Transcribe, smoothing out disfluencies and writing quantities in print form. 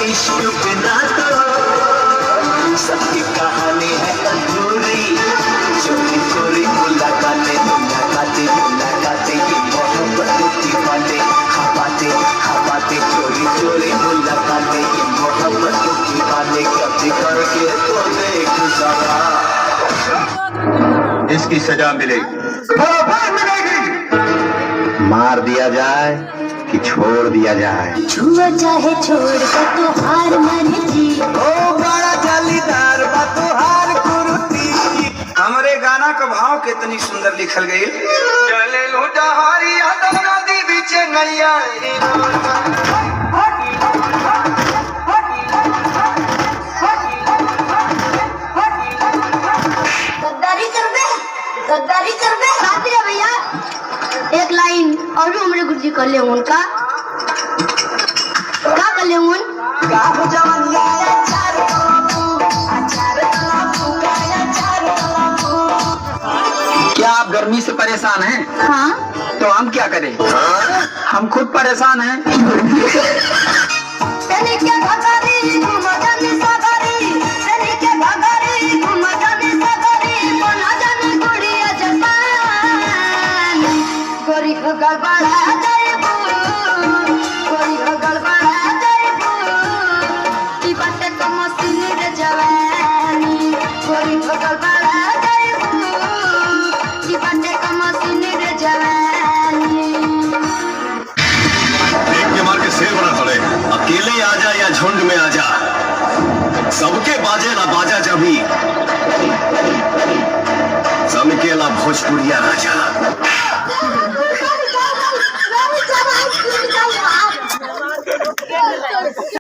इश्क बिना तो सबकी कहानी है अधूरी। चोरी चोरी मुलाकातें मुलाकातें मुलाकातें ये मोहब्बत की बातें हाँ बातें चोरी चोरी मुलाकातें ये मोहब्बत की बातें कभी करके तो देख जरा इसकी सजा मिलेगी, मार दिया जाए कि छोड़ दिया जाए। छुआ चाहे छोड़ का तो हार माने जी। ओ बड़ा जालीदार बा तो हार कुर्ती। हमारे गाना का भाव कितनी सुंदर लिखल गई। चले लूटा हरिया नदी बीच नैया गद्दारी कर बे साथी है भैया। एक लाइन और भी हमारे गुरुजी कर ले उनका क्या कर ले उन क्या आप गर्मी से परेशान हैं? हाँ तो हम क्या करें? हम खुद परेशान हैं। गड़बड़ा